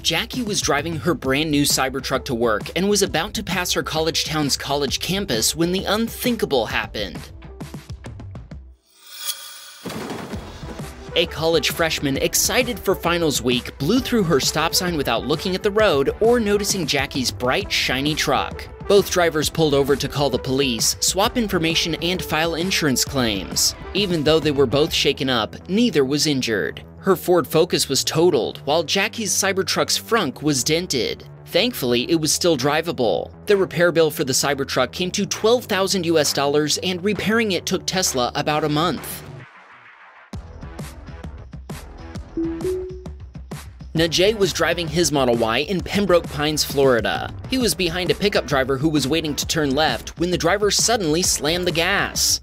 Jackie was driving her brand new Cybertruck to work and was about to pass her college town's college campus when the unthinkable happened. A college freshman excited for finals week blew through her stop sign without looking at the road or noticing Jackie's bright, shiny truck. Both drivers pulled over to call the police, swap information, and file insurance claims. Even though they were both shaken up, neither was injured. Her Ford Focus was totaled, while Jackie's Cybertruck's frunk was dented. Thankfully, it was still drivable. The repair bill for the Cybertruck came to $12,000 and repairing it took Tesla about a month. Najee was driving his Model Y in Pembroke Pines, Florida. He was behind a pickup driver who was waiting to turn left when the driver suddenly slammed the gas.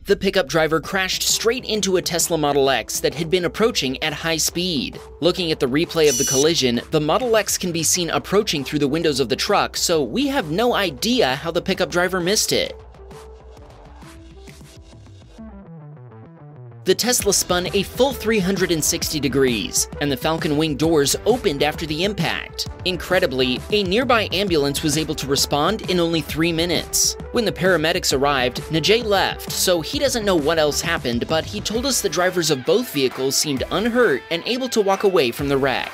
The pickup driver crashed straight into a Tesla Model X that had been approaching at high speed. Looking at the replay of the collision, the Model X can be seen approaching through the windows of the truck, so we have no idea how the pickup driver missed it. The Tesla spun a full 360 degrees, and the Falcon Wing doors opened after the impact. Incredibly, a nearby ambulance was able to respond in only 3 minutes. When the paramedics arrived, Najee left, so he doesn't know what else happened, but he told us the drivers of both vehicles seemed unhurt and able to walk away from the wreck.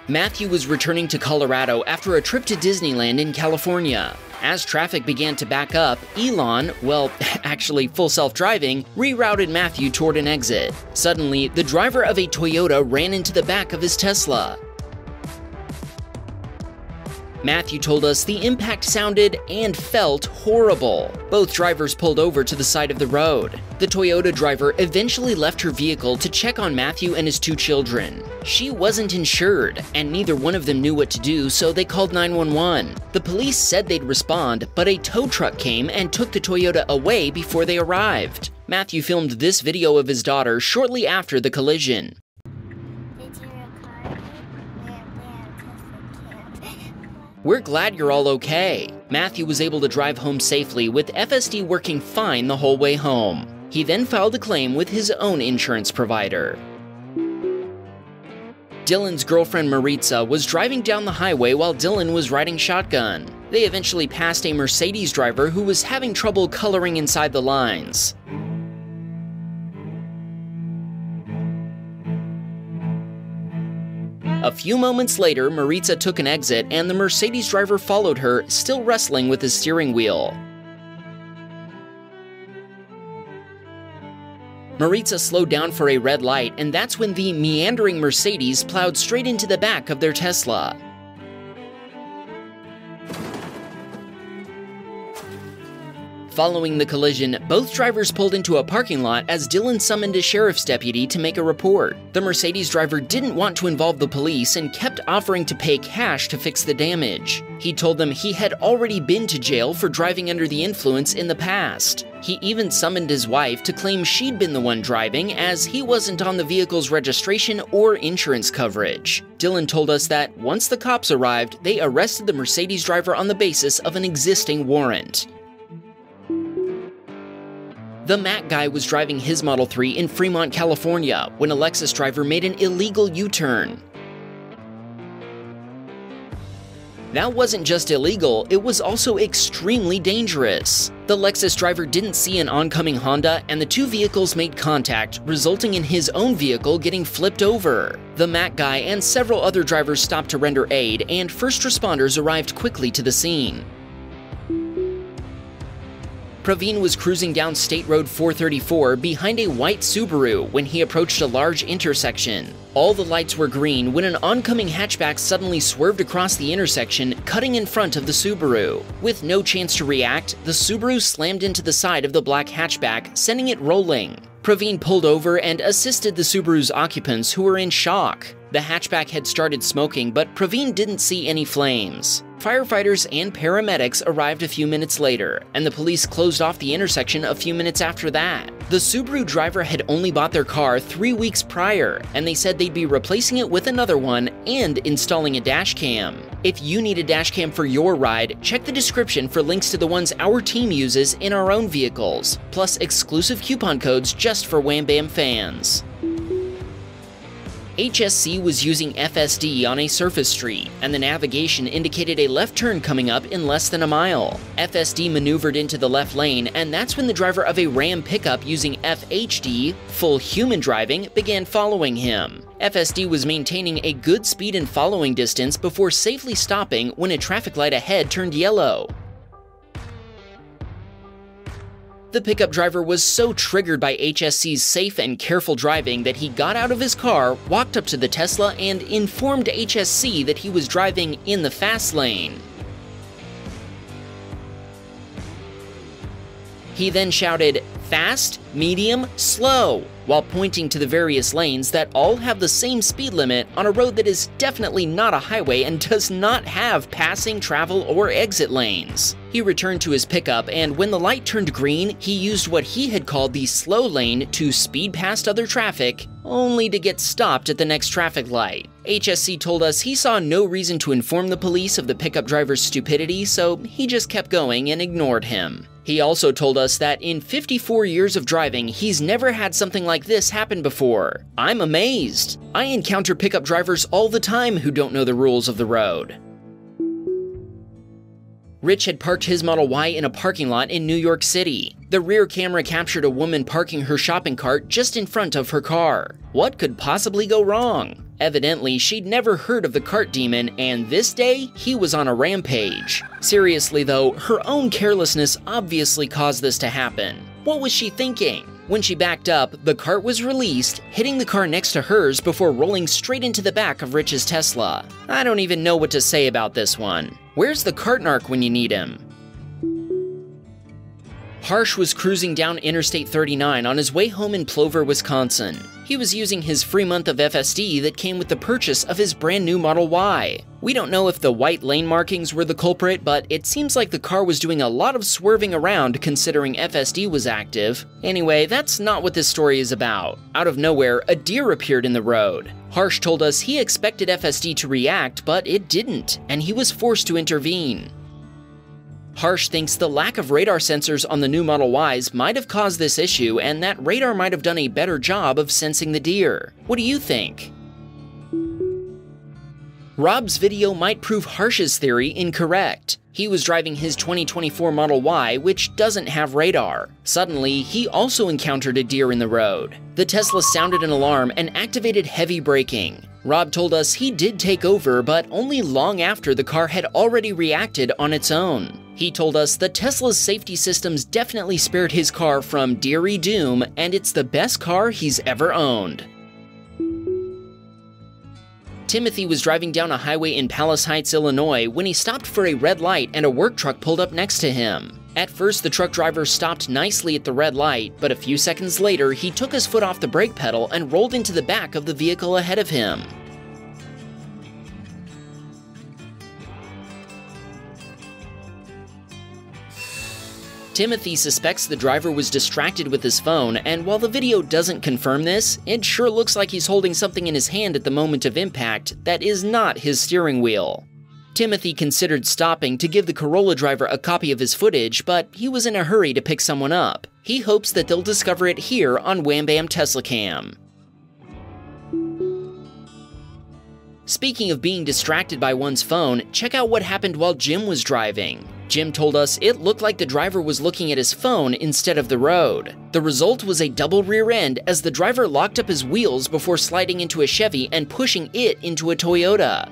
Matthew was returning to Colorado after a trip to Disneyland in California. As traffic began to back up, Elon, well, actually full self-driving, rerouted Matthew toward an exit. Suddenly, the driver of a Toyota ran into the back of his Tesla. Matthew told us the impact sounded and felt horrible. Both drivers pulled over to the side of the road. The Toyota driver eventually left her vehicle to check on Matthew and his 2 children. She wasn't insured, and neither one of them knew what to do, so they called 911. The police said they'd respond, but a tow truck came and took the Toyota away before they arrived. Matthew filmed this video of his daughter shortly after the collision. We're glad you're all okay. Matthew was able to drive home safely with FSD working fine the whole way home. He then filed a claim with his own insurance provider. Dylan's girlfriend Maritza was driving down the highway while Dylan was riding shotgun. They eventually passed a Mercedes driver who was having trouble coloring inside the lines. A few moments later, Maritza took an exit and the Mercedes driver followed her, still wrestling with his steering wheel. Maritza slowed down for a red light, and that's when the meandering Mercedes plowed straight into the back of their Tesla. Following the collision, both drivers pulled into a parking lot as Dylan summoned a sheriff's deputy to make a report. The Mercedes driver didn't want to involve the police and kept offering to pay cash to fix the damage. He told them he had already been to jail for driving under the influence in the past. He even summoned his wife to claim she'd been the one driving, as he wasn't on the vehicle's registration or insurance coverage. Dylan told us that once the cops arrived, they arrested the Mercedes driver on the basis of an existing warrant. The Mac guy was driving his Model 3 in Fremont, California, when a Lexus driver made an illegal U-turn. That wasn't just illegal, it was also extremely dangerous. The Lexus driver didn't see an oncoming Honda, and the 2 vehicles made contact, resulting in his own vehicle getting flipped over. The Mac guy and several other drivers stopped to render aid, and first responders arrived quickly to the scene. Praveen was cruising down State Road 434 behind a white Subaru when he approached a large intersection. All the lights were green when an oncoming hatchback suddenly swerved across the intersection, cutting in front of the Subaru. With no chance to react, the Subaru slammed into the side of the black hatchback, sending it rolling. Praveen pulled over and assisted the Subaru's occupants, who were in shock. The hatchback had started smoking, but Praveen didn't see any flames. Firefighters and paramedics arrived a few minutes later, and the police closed off the intersection a few minutes after that. The Subaru driver had only bought their car 3 weeks prior, and they said they'd be replacing it with another one and installing a dashcam. If you need a dashcam for your ride, check the description for links to the ones our team uses in our own vehicles, plus exclusive coupon codes just for Wham Baam fans. HSC was using FSD on a surface street, and the navigation indicated a left turn coming up in less than a mile. FSD maneuvered into the left lane, and that's when the driver of a Ram pickup using FHD, full human driving, began following him. FSD was maintaining a good speed and following distance before safely stopping when a traffic light ahead turned yellow. The pickup driver was so triggered by HSC's safe and careful driving that he got out of his car, walked up to the Tesla, and informed HSC that he was driving in the fast lane. He then shouted, "Fast, medium, slow," while pointing to the various lanes that all have the same speed limit on a road that is definitely not a highway and does not have passing, travel, or exit lanes. He returned to his pickup, and when the light turned green, he used what he had called the slow lane to speed past other traffic, only to get stopped at the next traffic light. HSC told us he saw no reason to inform the police of the pickup driver's stupidity, so he just kept going and ignored him. He also told us that in 54 years of driving, he's never had something like this happen before. "I'm amazed. I encounter pickup drivers all the time who don't know the rules of the road." Rich had parked his Model Y in a parking lot in New York City. The rear camera captured a woman parking her shopping cart just in front of her car. What could possibly go wrong? Evidently, she'd never heard of the cart demon, and this day, he was on a rampage. Seriously though, her own carelessness obviously caused this to happen. What was she thinking? When she backed up, the cart was released, hitting the car next to hers before rolling straight into the back of Rich's Tesla. I don't even know what to say about this one. Where's the cart narc when you need him? Harsh was cruising down Interstate 39 on his way home in Plover, Wisconsin. He was using his free month of FSD that came with the purchase of his brand new Model Y. We don't know if the white lane markings were the culprit, but it seems like the car was doing a lot of swerving around considering FSD was active. Anyway, that's not what this story is about. Out of nowhere, a deer appeared in the road. Harsh told us he expected FSD to react, but it didn't, and he was forced to intervene. Harsh thinks the lack of radar sensors on the new Model Ys might have caused this issue, and that radar might have done a better job of sensing the deer. What do you think? Rob's video might prove Harsh's theory incorrect. He was driving his 2024 Model Y, which doesn't have radar. Suddenly, he also encountered a deer in the road. The Tesla sounded an alarm and activated heavy braking. Rob told us he did take over, but only long after the car had already reacted on its own. He told us the Tesla's safety systems definitely spared his car from deery doom, and it's the best car he's ever owned. Timothy was driving down a highway in Palace Heights, Illinois, when he stopped for a red light and a work truck pulled up next to him. At first, the truck driver stopped nicely at the red light, but a few seconds later, he took his foot off the brake pedal and rolled into the back of the vehicle ahead of him. Timothy suspects the driver was distracted with his phone, and while the video doesn't confirm this, it sure looks like he's holding something in his hand at the moment of impact that is not his steering wheel. Timothy considered stopping to give the Corolla driver a copy of his footage, but he was in a hurry to pick someone up. He hopes that they'll discover it here on Wham Baam Teslacam. Speaking of being distracted by one's phone, check out what happened while Jim was driving. Jim told us it looked like the driver was looking at his phone instead of the road. The result was a double rear end as the driver locked up his wheels before sliding into a Chevy and pushing it into a Toyota.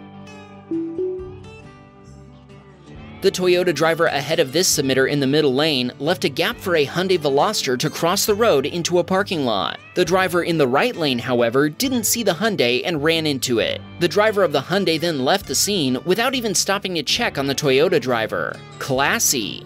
The Toyota driver ahead of this submitter in the middle lane left a gap for a Hyundai Veloster to cross the road into a parking lot. The driver in the right lane, however, didn't see the Hyundai and ran into it. The driver of the Hyundai then left the scene without even stopping to check on the Toyota driver. Classy.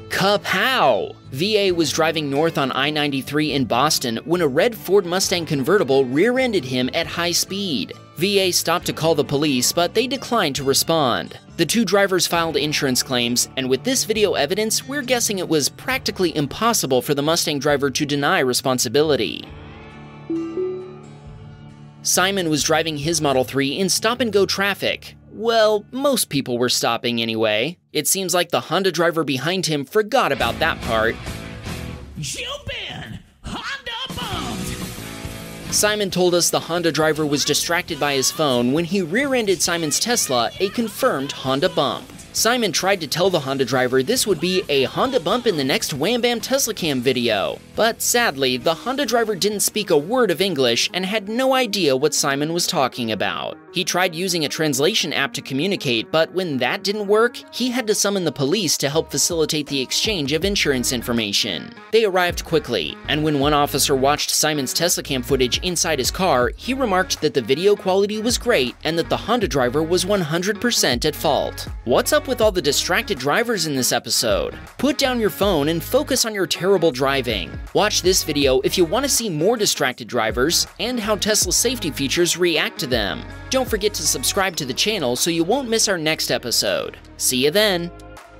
Kapow! VA was driving north on I-93 in Boston when a red Ford Mustang convertible rear-ended him at high speed. VA stopped to call the police, but they declined to respond. The two drivers filed insurance claims, and with this video evidence, we're guessing it was practically impossible for the Mustang driver to deny responsibility. Simon was driving his Model 3 in stop-and-go traffic. Well, most people were stopping anyway. It seems like the Honda driver behind him forgot about that part. Jump in! Honda bumped! Simon told us the Honda driver was distracted by his phone when he rear-ended Simon's Tesla, a confirmed Honda bump. Simon tried to tell the Honda driver this would be a Honda bump in the next Wham Baam Teslacam video. But sadly, the Honda driver didn't speak a word of English and had no idea what Simon was talking about. He tried using a translation app to communicate, but when that didn't work, he had to summon the police to help facilitate the exchange of insurance information. They arrived quickly, and when one officer watched Simon's Teslacam footage inside his car, he remarked that the video quality was great and that the Honda driver was 100% at fault. What's up with all the distracted drivers in this episode? Put down your phone and focus on your terrible driving. Watch this video if you want to see more distracted drivers and how Tesla safety features react to them. Don't forget to subscribe to the channel so you won't miss our next episode. See you then!